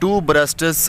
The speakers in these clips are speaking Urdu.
2 breasts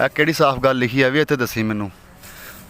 ਇਹ ਕਿਹੜੀ ਸਾਫ਼ ਗੱਲ ਲਿਖੀ ਹੈ ਵੀ ਇੱਥੇ ਦੱਸੀ ਮੈਨੂੰ।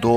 2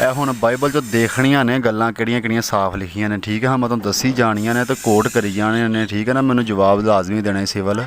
ਇਹ ਹੁਣ ਬਾਈਬਲ 'ਚੋਂ ਦੇਖਣੀਆਂ ਨੇ ਗੱਲਾਂ ਕਿਹੜੀਆਂ ਕਿਹੜੀਆਂ ਸਾਫ਼ ਲਿਖੀਆਂ ਨੇ, ਠੀਕ ਹੈ। ਮੈਂ ਤੁਹਾਨੂੰ ਦੱਸੀ ਜਾਣੀਆਂ ਨੇ ਤੇ ਕੋਟ ਕਰੀ ਜਾਣੇ ਨੇ, ਠੀਕ ਹੈ ਨਾ। ਮੈਨੂੰ ਜਵਾਬ ਲਾਜ਼ਮੀ ਦੇਣੇ ਸਿਵਲ।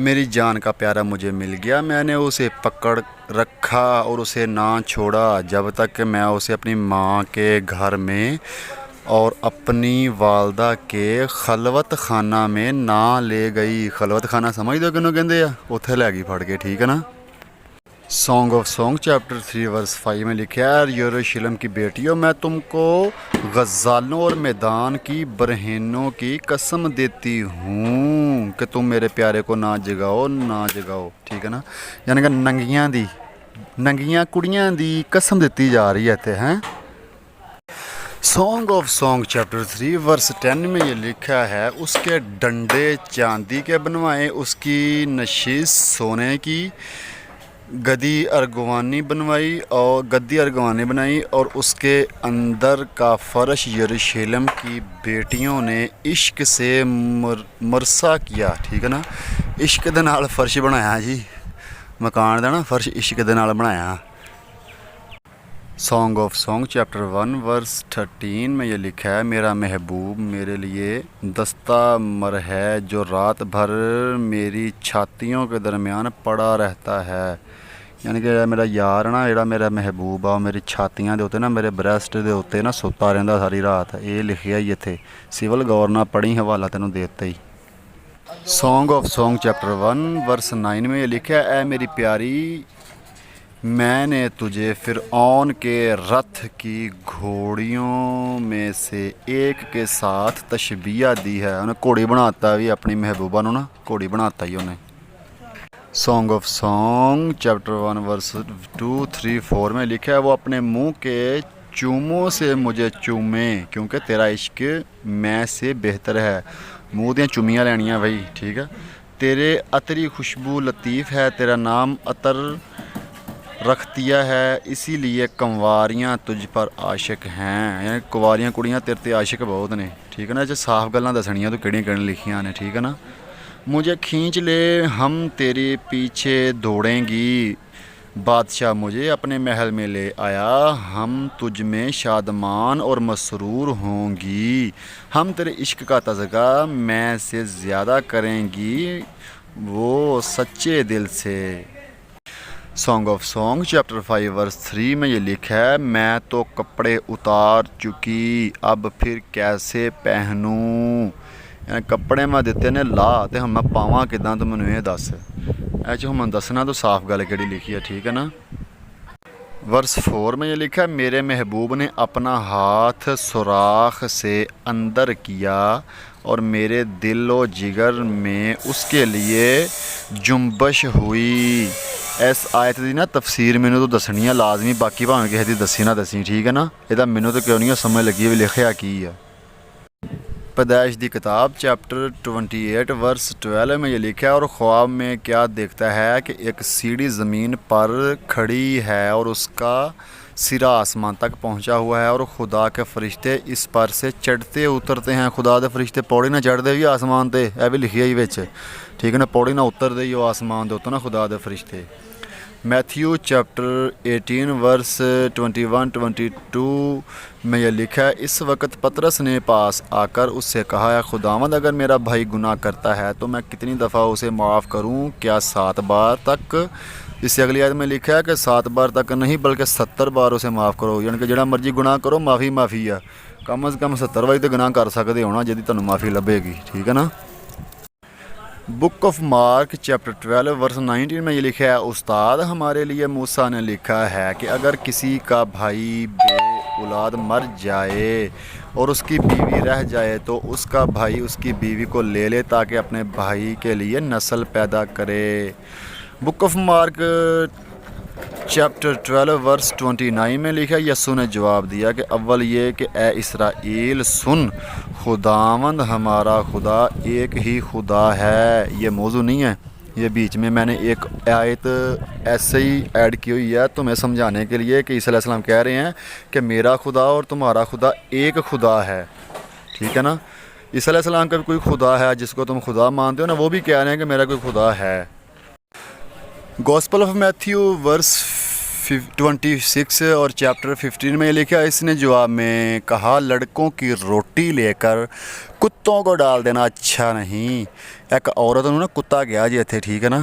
میری جان کا پیارا مجھے مل گیا، میں نے اسے پکڑ رکھا اور اسے نہ چھوڑا جب تک کہ میں اسے اپنی ماں کے گھر میں اور اپنی والدہ کے خلوت خانہ میں نہ لے گئی۔ خلوت خانہ سمجھ دو کنوں کہندے آ، اوتھے لے گئی پھڑ کے، ٹھیک ہے نا۔ سانگ آف سانگ چیپٹر 3 ورس 5 میں لکھا ہے، یروشلم کی بیٹیوں میں تم کو غزالوں اور میدان کی برہنوں کی قسم دیتی ہوں کہ تم میرے پیارے کو نہ جگاؤ نہ جگاؤ، ٹھیک ہے نا۔ یعنی کہ ننگیاں کڑیاں دی قسم دیتی جا رہی ہے تے ہیں۔ سانگ آف سانگ چیپٹر 3 ورس 10 میں یہ لکھا ہے، اس کے ڈنڈے چاندی کے بنوائے، اس کی نشست سونے کی، گدی ارغوانی بنائی اور اس کے اندر کا فرش یروشلم کی بیٹیوں نے عشق سے مرسا کیا، ٹھیک ہے نا۔ عشق دے نال فرش بنایا جی، مکان دا نا فرش عشق دے نال بنایا۔ سانگ آف سانگ چیپٹر 1 ورس 13 میں یہ لکھا ہے، میرا محبوب میرے لیے دستہ مر ہے جو رات بھر میری چھاتیوں کے درمیان پڑا رہتا ہے۔ یعنی کہ میرا یار نا، جڑا میرا محبوب آ، میری چھاتیاں دے اوتے نا، میرے بریسٹ دے اوتے نا سوتا رہندا ساری رات۔ یہ لکھیا ہی اتھے، سول گور نہ پڑھی، حوالہ تینوں دیتا ہی۔ سانگ آف سانگ چیپٹر 1 ورس 9 میں یہ لکھا ہے، اے میری پیاری، میں نے تجھے فرعون کے رتھ کی گھوڑیوں میں سے ایک کے ساتھ تشبیہ دی ہے۔ انہیں گھوڑی بناتا بھی اپنی محبوبہ نو نا، گھوڑی بناتا ہی انہیں۔ Song of Song chapter 1 verse 2 3 4 میں لکھا ہے، وہ اپنے منہ کے چوموں سے مجھے چومے کیونکہ تیرا عشق میں سے بہتر ہے۔ منہ دیاں چومیاں لینیاں بھائی، ٹھیک ہے۔ تیرے عطری خوشبو لطیف ہے، تیرا نام عطر رختیہ ہے، اسی لیے کنواریاں تجھ پر عاشق ہیں۔ یعنی کنواریاں کڑیاں تیرے تے عاشق بہت نے، ٹھیک ہے نا۔ جو صاف گلاں دسنیاں تو کہڑیاں کہڑیاں لکھیاں نے، ٹھیک ہے نا۔ مجھے کھینچ لے، ہم تیرے پیچھے دوڑیں گی، بادشاہ مجھے اپنے محل میں لے آیا، ہم تجھ میں شادمان اور مسرور ہوں گی، ہم تیرے عشق کا تذکرہ میں سے زیادہ کریں گی وہ سچے دل سے۔ سانگ آف سانگ چیپٹر 5 ورس 3 میں یہ لکھا ہے، میں تو کپڑے اتار چکی، اب پھر کیسے پہنوں۔ یعنی کپڑے میں دیتے نے لا تے ہم میں پاواں کداں، تو مینوں یہ دس۔ ایچ ہم دسنا تو صاف گل کہڑی لکھی ہے، ٹھیک ہے نا۔ ورس 4 میں یہ لکھا ہے، میرے محبوب نے اپنا ہاتھ سوراخ سے اندر کیا اور میرے دل و جگر میں اس کے لیے جنبش ہوئی۔ اس آیت دی نا تفسیر مینوں تو دسنی ہے لازمی، باقی بھاویں کسی دی دسی نہ دسی، ٹھیک ہے نا۔ یہ مینوں تو کیوں نہیں سمجھ لگی بھی لکھیا کی ہے۔ پیدائش دی کتاب چیپٹر 28 ورس 12 میں یہ لکھا ہے، اور خواب میں کیا دیکھتا ہے کہ ایک سیڑھی زمین پر کھڑی ہے اور اس کا سرا آسمان تک پہنچا ہوا ہے، اور خدا کے فرشتے اس پر سے چڑھتے اترتے ہیں۔ خدا دے فرشتے پوڑی نہ چڑھ دے بھی آسمان تے، اے بھی لکھیا ہی وچ، ٹھیک ہے نا۔ پوڑی نہ اتر دے وہ آسمان دے اتنا خدا دے فرشتے۔ میتھیو چیپٹر 18 ورس 21-22 میں یہ لکھا ہے، اس وقت پطرس نے پاس آ کر اس سے کہا، ہے خداوند، اگر میرا بھائی گناہ کرتا ہے تو میں کتنی دفعہ اسے معاف کروں؟ کیا 7 بار تک؟ اس سے اگلی آیت میں لکھا ہے کہ 7 بار تک نہیں بلکہ 70 بار اسے معاف کرو۔ یعنی کہ جڑا مرضی گناہ کرو، معافی ہے، کم از کم 70 بار تو گناہ کر سکتے ہونا جدی تمہیں معافی لبے گی، ٹھیک ہے نا۔ بک آف مارک چیپٹر 12 ورس 19 میں یہ لکھا ہے، استاد، ہمارے لیے موسیٰ نے لکھا ہے کہ اگر کسی کا بھائی بے اولاد مر جائے اور اس کی بیوی رہ جائے تو اس کا بھائی اس کی بیوی کو لے لے تاکہ اپنے بھائی کے لیے نسل پیدا کرے۔ بک آف مارک چیپٹر 12 ورس 29 میں لکھا ہے، یسوع نے جواب دیا کہ اول یہ کہ اے اسرائیل سن، خداوند ہمارا خدا ایک ہی خدا ہے۔ یہ موضوع نہیں ہے، یہ بیچ میں نے ایک آیت ایسے ہی ایڈ کی ہوئی ہے تمہیں سمجھانے کے لیے کہ عیسیٰ علیہ السلام کہہ رہے ہیں کہ میرا خدا اور تمہارا خدا ایک خدا ہے، ٹھیک ہے نا۔ عیسیٰ علیہ السلام کا بھی کوئی خدا ہے جس کو تم خدا مانتے ہو نا، وہ بھی کہہ رہے ہیں کہ میرا کوئی خدا ہے۔ گوسپل آف میتھیو ورس 26 اور چیپٹر 15 میں یہ لکھا، اس نے جواب میں کہا، لڑکوں کی روٹی لے کر ਕੁੱਤੋਂ ਕੋ ਡਾਲ ਦੇਣਾ ਅੱਛਾ ਨਹੀਂ। ਇੱਕ ਔਰਤ ਨੂੰ ਨਾ ਕੁੱਤਾ ਕਿਹਾ ਜੀ ਇੱਥੇ, ਠੀਕ ਹੈ ਨਾ।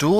2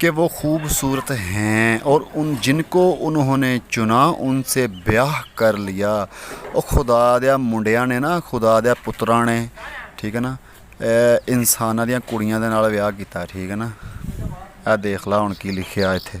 کہ وہ خوبصورت ہیں اور ان جن کو انہوں نے چنا ان سے بیاہ کر لیا۔ اور خدا دیا ਮੁੰਡਿਆਂ ਨੇ ਨਾ, ਖੁਦਾ ਦੇ ਪੁੱਤਰਾਂ ਨੇ, ਠੀਕ ਹੈ ਨਾ, ਇਨਸਾਨਾਂ ਦੀਆਂ ਕੁੜੀਆਂ ਦੇ ਨਾਲ ਵਿਆਹ ਕੀਤਾ, ਠੀਕ ਹੈ ਨਾ। ਇਹ ਦੇਖ ਲਾ ਹੁਣ ਕੀ ਲਿਖਿਆ ਇੱਥੇ।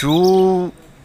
2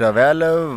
12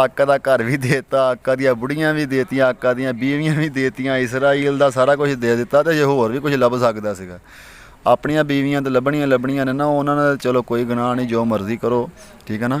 ਆਕਾ ਦਾ ਘਰ ਵੀ ਦੇਤਾ, ਆਕਾ ਦੀਆਂ ਬੁੜੀਆਂ ਵੀ ਦੇਤੀਆਂ, ਆਕਾ ਦੀਆਂ ਬੀਵੀਆਂ ਵੀ ਦੇਤੀਆਂ, ਇਸਰਾਈਲ ਦਾ ਸਾਰਾ ਕੁਝ ਦੇ ਦਿੱਤਾ। ਤੇ ਜੇ ਹੋਰ ਵੀ ਕੁਝ ਲੱਭ ਸਕਦਾ ਸੀਗਾ। ਆਪਣੀਆਂ ਬੀਵੀਆਂ ਤਾਂ ਲੱਭਣੀਆਂ ਨੇ ਨਾ, ਉਹਨਾਂ ਨੇ ਚਲੋ ਕੋਈ ਗੁਨਾਹ ਨਹੀਂ, ਜੋ ਮਰਜ਼ੀ ਕਰੋ, ਠੀਕ ਹੈ ਨਾ।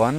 1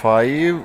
5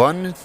1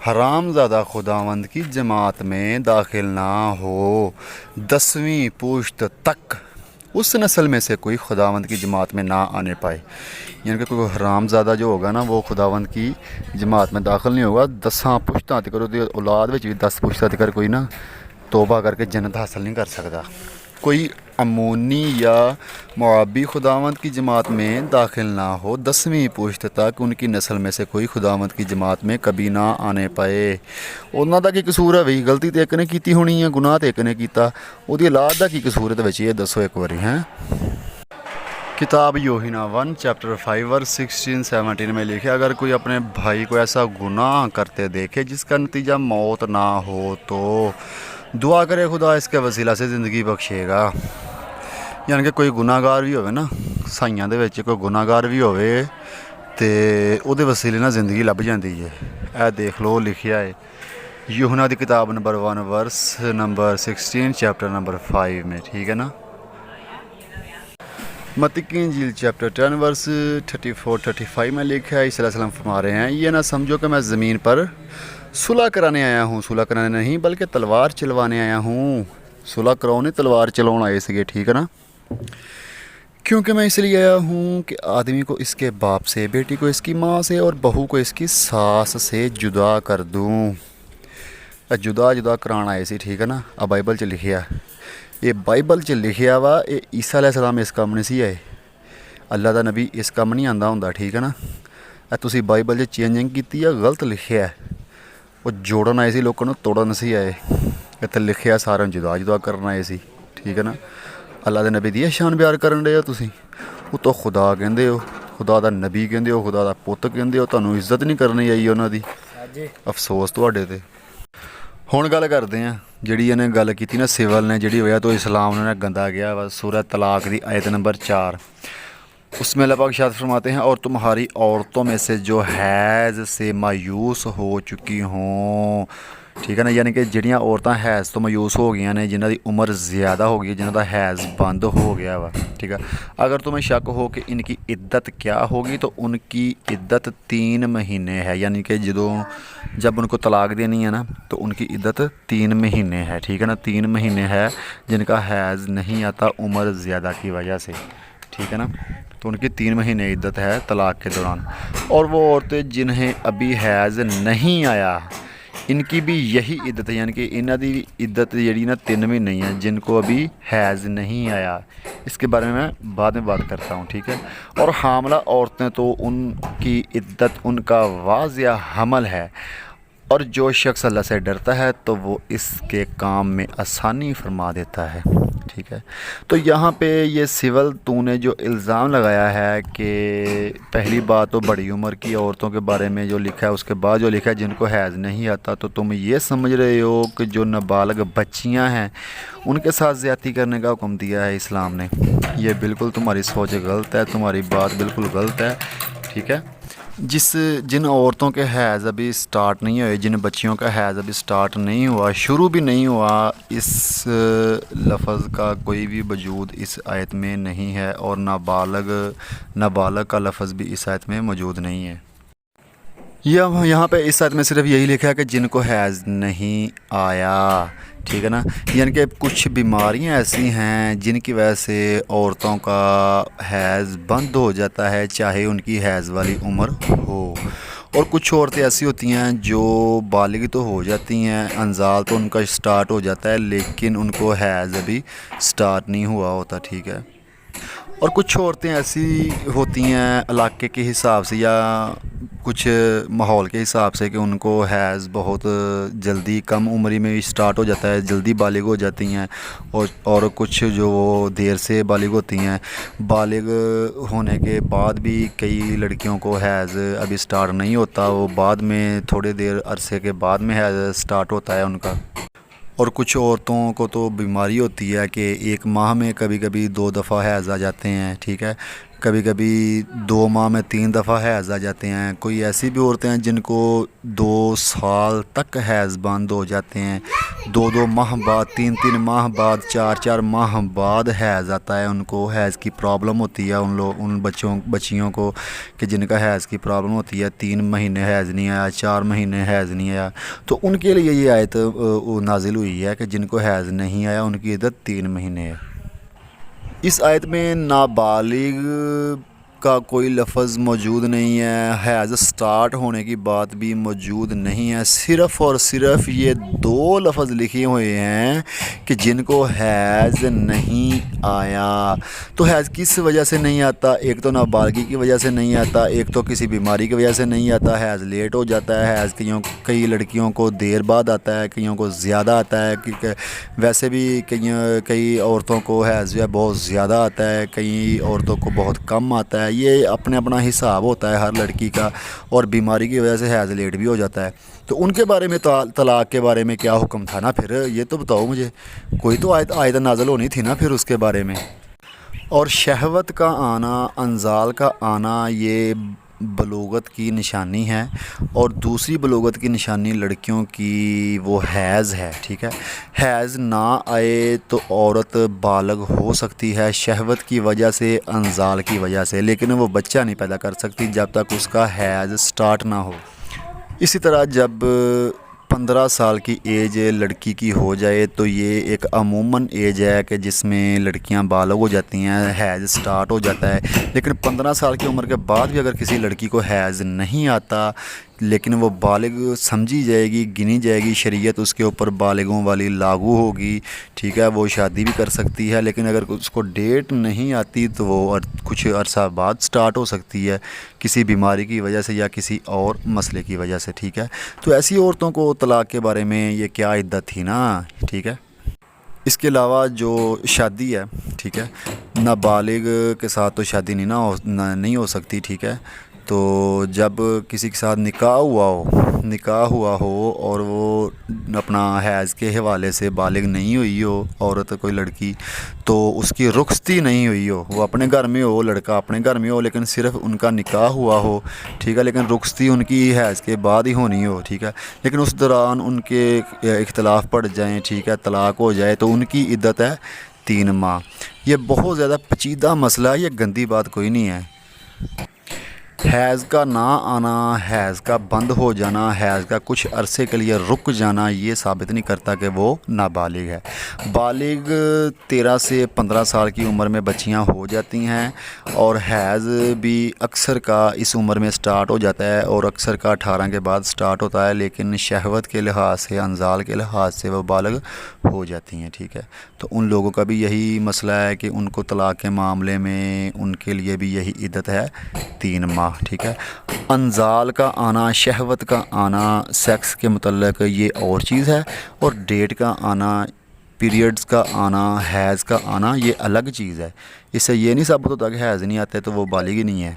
حرام زادہ خداوند کی جماعت میں داخل نہ ہو 10ویں پشت تک، اس نسل میں سے کوئی خداوند کی جماعت میں نہ آنے پائے. یعنی کہ کوئی حرام زادہ جو ہوگا نا وہ خداوند کی جماعت میں داخل نہیں ہوگا. 10 پشتاں تک اولاد وچ بھی 10 پشتاں تک کوئی نا توبہ کر کے جنت حاصل نہیں کر سکتا. کوئی امونی یا معابی خداوند کی جماعت میں داخل نہ ہو 10ویں پشت تک، ان کی نسل میں سے کوئی خداوند کی جماعت میں کبھی نہ آنے پائے. انہاں دا کی قصور ہے بھئی؟ غلطی تے ایک نے کیتی ہونی ہے، گناہ تے ایک نے کیتا، اودی اولاد دا کی قصور ہے وچ یہ دسو ایک واری ہیں. کتاب یوحنا 1 چیپٹر 5 ورس 16-17 میں لکھے، اگر کوئی اپنے بھائی کو ایسا گناہ کرتے دیکھے جس کا نتیجہ موت نہ ہو تو دعا کرے خدا اس کے وسیلہ سے زندگی بخشے گا. یعنی کہ کوئی گناہ گار بھی ہوئے نا، سائیاں دے وچ کوئی گناہ گار بھی ہوئے تے او دے وسیلے نہ زندگی لب جاندی ہے. اے دیکھ لو لکھیا ہے یوحنا دی کتاب number 1 verse number 16 chapter number 5 میں، ٹھیک ہے نا. متی کی انجیل چیپٹر 10 ورس 34-35 میں لکھا ہے، عیسی علیہ السلام فرما رہے ہیں، یہ نہ سمجھو کہ میں زمین پر صلح کرانے آیا ہوں. صلح کرانے نہیں بلکہ تلوار چلوانے آیا ہوں. صلح کراؤ نہیں، تلوار چلاؤ آئے سگے، ٹھیک ہے نا. کیونکہ میں اس لیے آیا ہوں کہ آدمی کو اس کے باپ سے، بیٹی کو اس کی ماں سے اور بہو کو اس کی ساس سے جدا کر دوں. جدا کرانا آئے سی، ٹھیک ہے نا. اب بائبل چ لکھیا، یہ بائبل چ لکھیا وا، یہ عیسیٰ علیہ السلام اس کام نہیں سی آئے. اللہ دا نبی اس کام نہیں آندا ہوندا، ٹھیک ہے نا. تسی بائبل چ چینجنگ کیتی ہے، غلط لکھیا ہے. وہ جوڑن آئے سی، لوگوں کو توڑن سی آئے. اتنے لکھیا سارا جدا کرنا آئے سی، ٹھیک ہے نا. اللہ دے نبی دی شان بیان کرن دے ہو تسی. وہ تو خدا کہندے ہو، خدا دا نبی کہندے ہو، خدا دا پت کہندے ہو، تانوں عزت نہیں کرنی آئی انہاں دی. افسوس تواڈے تے. ہن گل کردے ہیں جڑی انہیں گل کیتی نا سول نے، جڑی وجہ تو اسلام نے گندا گیا وا. سورہ طلاق دی آیت نمبر 4، اس میں اللہ پاک ارشاد فرماتے ہیں، اور تمہاری عورتوں میں سے جو حیض سے مایوس ہو چکی ہوں، ٹھیک ہے نا. یعنی کہ جڑیاں عورتاں حیض تو مایوس ہو گئی نے، جنہاں دی عمر زیادہ ہو گئی، جنہاں دا حیض بند ہو گیا وا، ٹھیک ہے. اگر تمہیں شک ہو کہ ان کی عدت کیا ہوگی تو ان کی عدت 3 مہینے ہے. یعنی کہ جب ان کو طلاق دینی ہے نا تو ان کی عدت 3 مہینے ہے، ٹھیک ہے نا. 3 مہینے ہے جن کا حیض نہیں آتا عمر زیادہ کی وجہ سے، ٹھیک ہے نا. تو ان کی 3 مہینے عدت ہے طلاق کے دوران. اور وہ عورتیں جنہیں ابھی حیض نہیں آیا، ان کی بھی یہی عدت ہے. یعنی کہ انہاں دی عدت جڑی نا 3 مہینے ہیں، جن کو ابھی حیض نہیں آیا. اس کے بارے میں بعد میں بات کرتا ہوں، ٹھیک ہے. اور حاملہ عورتیں تو ان کی عدت ان کا واضح حمل ہے، اور جو شخص اللہ سے ڈرتا ہے تو وہ اس کے کام میں آسانی فرما دیتا ہے، ٹھیک ہے. تو یہاں پہ یہ سول تو نے جو الزام لگایا ہے کہ پہلی بات تو بڑی عمر کی عورتوں کے بارے میں جو لکھا ہے، اس کے بعد جو لکھا ہے جن کو حیض نہیں آتا، تو تم یہ سمجھ رہے ہو کہ جو نابالغ بچیاں ہیں ان کے ساتھ زیادتی کرنے کا حکم دیا ہے اسلام نے. یہ بالکل تمہاری سوچ غلط ہے، تمہاری بات بالکل غلط ہے، ٹھیک ہے. جن عورتوں کے حیض ابھی سٹارٹ نہیں ہوئے، جن بچیوں کا حیض ابھی سٹارٹ نہیں ہوا، شروع بھی نہیں ہوا، اس لفظ کا کوئی بھی وجود اس آیت میں نہیں ہے، اور نابالغ کا لفظ بھی اس آیت میں موجود نہیں ہے. یہاں پہ اس آیت میں صرف یہی لکھا ہے کہ جن کو حیض نہیں آیا، ٹھیک ہے نا. یعنی کہ کچھ بیماریاں ایسی ہیں جن کی وجہ سے عورتوں کا حیض بند ہو جاتا ہے، چاہے ان کی حیض والی عمر ہو. اور کچھ عورتیں ایسی ہوتی ہیں جو بالغ تو ہو جاتی ہیں، انزال تو ان کا سٹارٹ ہو جاتا ہے، لیکن ان کو حیض ابھی سٹارٹ نہیں ہوا ہوتا، ٹھیک ہے. اور کچھ عورتیں ایسی ہوتی ہیں علاقے کے حساب سے یا کچھ ماحول کے حساب سے کہ ان کو حیض بہت جلدی کم عمری میں اسٹارٹ ہو جاتا ہے، جلدی بالغ ہو جاتی ہیں. اور کچھ جو دیر سے بالغ ہوتی ہیں. بالغ ہونے کے بعد بھی کئی لڑکیوں کو حیض ابھی سٹارٹ نہیں ہوتا، وہ بعد میں تھوڑے دیر عرصے کے بعد میں حیض سٹارٹ ہوتا ہے ان کا. اور کچھ عورتوں کو تو بیماری ہوتی ہے کہ 1 ماہ میں کبھی کبھی 2 دفعہ حیض آ جاتے ہیں، ٹھیک ہے. کبھی کبھی 2 ماہ میں 3 دفعہ حیض آ جاتے ہیں. کوئی ایسی بھی عورتیں ہیں جن کو 2 سال تک حیض بند ہو جاتے ہیں. 2 ماہ بعد 3 ماہ بعد 4 ماہ بعد حیض آتا ہے، ان کو حیض کی پرابلم ہوتی ہے، ان بچیوں کو کہ جن کا حیض کی پرابلم ہوتی ہے، 3 مہینے حیض نہیں آیا، 4 مہینے حیض نہیں آیا، تو ان کے لیے یہ آیت نازل ہوئی ہے کہ جن کو حیض نہیں آیا ان کی عدت 3 مہینے ہے۔ اس آیت میں نابالغ کا کوئی لفظ موجود نہیں ہے، حیض سٹارٹ ہونے کی بات بھی موجود نہیں ہے، صرف اور صرف یہ 2 لفظ لکھے ہوئے ہیں کہ جن کو حیض نہیں آیا۔ تو حیض کس وجہ سے نہیں آتا؟ ایک تو نابالغی کی وجہ سے نہیں آتا، ایک تو کسی بیماری کی وجہ سے نہیں آتا، حیض لیٹ ہو جاتا ہے، حیض کئی لڑکیوں کو دیر بعد آتا ہے، کئیوں کو زیادہ آتا ہے، ویسے بھی کئی عورتوں کو حیض جو ہے بہت زیادہ آتا ہے، کئی عورتوں کو بہت کم آتا ہے، یہ اپنا حساب ہوتا ہے ہر لڑکی کا، اور بیماری کی وجہ سے حیض لیٹ بھی ہو جاتا ہے۔ تو ان کے بارے میں طلاق کے بارے میں کیا حکم تھا نا؟ پھر یہ تو بتاؤ مجھے، کوئی تو آیت نازل ہونی تھی نا پھر اس کے بارے میں۔ اور شہوت کا آنا، انزال کا آنا، یہ بلوغت کی نشانی ہے، اور دوسری بلوغت کی نشانی لڑکیوں کی وہ حیض ہے، ٹھیک ہے۔ حیض نہ آئے تو عورت بالغ ہو سکتی ہے شہوت کی وجہ سے، انزال کی وجہ سے، لیکن وہ بچہ نہیں پیدا کر سکتی جب تک اس کا حیض سٹارٹ نہ ہو۔ اسی طرح جب 15 سال کی ایج لڑکی کی ہو جائے تو یہ ایک عموماً ایج ہے کہ جس میں لڑکیاں بالغ ہو جاتی ہیں، حیض سٹارٹ ہو جاتا ہے، لیکن 15 سال کی عمر کے بعد بھی اگر کسی لڑکی کو حیض نہیں آتا لیکن وہ بالغ سمجھی جائے گی، گنی جائے گی، شریعت اس کے اوپر بالغوں والی لاگو ہوگی، ٹھیک ہے، وہ شادی بھی کر سکتی ہے، لیکن اگر اس کو ڈیٹ نہیں آتی تو وہ کچھ عرصہ بعد سٹارٹ ہو سکتی ہے کسی بیماری کی وجہ سے یا کسی اور مسئلے کی وجہ سے، ٹھیک ہے۔ تو ایسی عورتوں کو طلاق کے بارے میں یہ کیا عدت تھی نا، ٹھیک ہے۔ اس کے علاوہ جو شادی ہے، ٹھیک ہے، نابالغ کے ساتھ تو شادی نہیں ہو سکتی، ٹھیک ہے۔ تو جب کسی کے ساتھ نکاح ہوا ہو اور وہ اپنا حیض کے حوالے سے بالغ نہیں ہوئی ہو عورت، کوئی لڑکی، تو اس کی رخصتی نہیں ہوئی ہو، وہ اپنے گھر میں ہو، لڑکا اپنے گھر میں ہو، لیکن صرف ان کا نکاح ہوا ہو، ٹھیک ہے، لیکن رخصتی ان کی حیض کے بعد ہی ہونی ہو، ٹھیک ہے، لیکن اس دوران ان کے اختلاف پڑ جائیں، ٹھیک ہے، طلاق ہو جائے، تو ان کی عدت ہے 3 ماہ۔ یہ بہت زیادہ پیچیدہ مسئلہ ہے، یہ گندی بات کوئی نہیں ہے۔ حیض کا نہ آنا، حیض کا بند ہو جانا، حیض کا کچھ عرصے کے لیے رک جانا، یہ ثابت نہیں کرتا کہ وہ نابالغ ہے۔ بالغ 13 سے 15 سال کی عمر میں بچیاں ہو جاتی ہیں، اور حیض بھی اکثر کا اس عمر میں سٹارٹ ہو جاتا ہے، اور اکثر کا 18 کے بعد سٹارٹ ہوتا ہے، لیکن شہوت کے لحاظ سے، انزال کے لحاظ سے وہ بالغ ہو جاتی ہیں، ٹھیک ہے۔ تو ان لوگوں کا بھی یہی مسئلہ ہے کہ ان کو طلاق کے معاملے میں ان کے لیے بھی یہی عدت ہے 3 ماہ، ٹھیک ہے۔ انزال کا آنا، شہوت کا آنا، سیکس کے متعلق یہ اور چیز ہے، اور ڈیٹ کا آنا، پیریڈز کا آنا، حیض کا آنا، یہ الگ چیز ہے۔ اس سے یہ نہیں ثابت ہوتا کہ حیض نہیں آتے تو وہ بالغ ہی نہیں ہے۔